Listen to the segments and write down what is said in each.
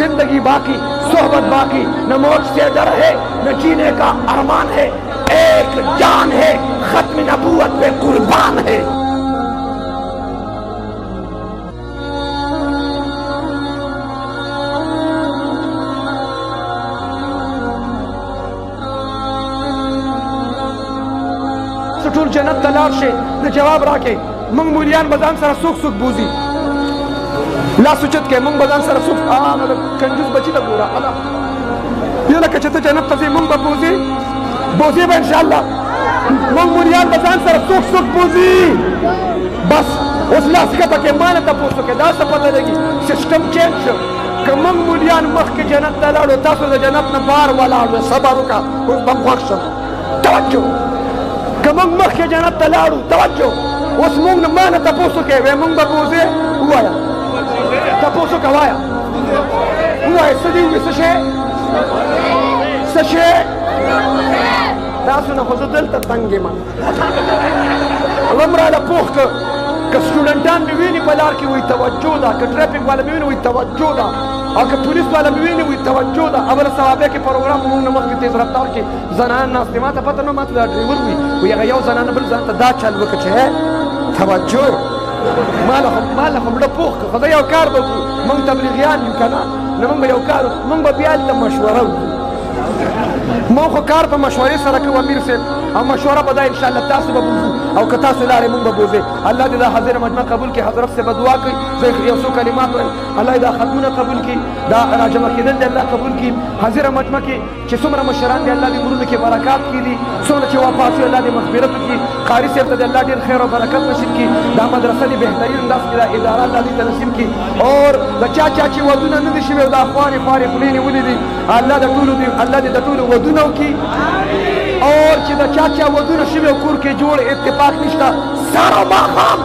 जिंदगी बाकी, सोहबत बाकी, न मौत से डर है, न जीने का अरमान है, एक जान है, खत्म नबूवत पे कुर्बान है। टूल जन्नत तलाश से न जवाब राके मंग मूलियान बजान सारा सुख सुख बूजी ला सुचत के मंग बजान सारा सुख मतलब कंजूस बची तक पूरा अला ये ना कचते जन्नत तसे मंग बूजी बूजी बे इंशाल्लाह मंग मूलियान बजान सारा सुख सुख बूजी बस उस लाश का तक मान तपोसो के दास पता लगी सिस्टम चेंज क मंग मूलियान मख के जन्नत तलाड़ो तासो जन्नत न बार वाला सबर का उस बंगवक्ष तवज्जो कमंग मख के जन्नत तलाड़ू तवज्जो उस मुंग न मान तपोसो के वे मुंग बबूजे हुआ तपोसो कवाया हुआ सदी हुई सशे तासु न खुजदल तंगे मन लमरा लपोख क स्टूडेंटान भी वीनी पलार की हुई तवज्जो दा क ट्रैफिक वाला भी हुई तवज्जो दा और पुलिस वाला भी नहीं हुई तवज्जो दा अवल सवाबे के प्रोग्राम मुंग नमक की तेज रफ्तार की जनान नास दिमा ता पता न मतलब ड्राइवर हुई वो ये यो जनान बल जान दा चल वक है तवज्जो मालهم लपोخ خذ يو كار من تبليغيان يمكن نمن يو كار من بيال مشوره مو خو کار په مشورې سره کوي امیر صاحب او مشوره به دا ان شاء الله تاسو به بوزو او که تاسو لارې مونږ به بوزي الله دې دا حاضر مجمع قبول کړي حضرت سے دعا کوي زه یو څو کلمات وایم الله دې دا ختمونه قبول کړي دا راجمع کېدل دې الله قبول کړي حاضر مجمع کې چې څومره مشران دې الله دې ورونو کې برکات کړي څومره چې واپس الله دې مغفرت کړي قاری صاحب ته الله دې خیر او برکت نصیب کړي دا مدرسه دې بهترین انداز کې دا اداره الله دې نصیب کړي اور دا چا چې ودونه نه دي شوی دا اخواني فارق لینی ولې دي الله دې ټول دې الله دې ټول ودونه کی اور چې دا چا ودونه شوی کور کې جوړ اتفاق نشته سارا ماقام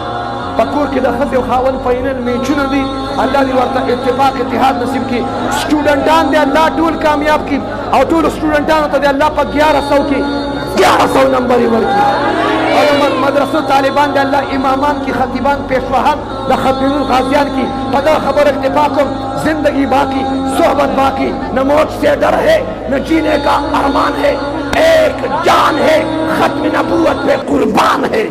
پکور کې د خزه او خاون فاینل میچونه دي الله دې ورته اتفاق اتحاد نصیب کړي سټوډنټان دې الله ټول کامیاب کړي او ټول سټوډنټانو ته دې الله په 1100 کې 1100 نمبر ورکړي اور مدرسو طالبان دې الله امامان کی خطیبان پیشواهان د خطیب غازیان کی پدا خبر اتفاقم जिंदगी बाकी, सोहबत बाकी, न मौत से डर है, न जीने का अरमान है, एक जान है, खत्म नबूवत पे कुर्बान है।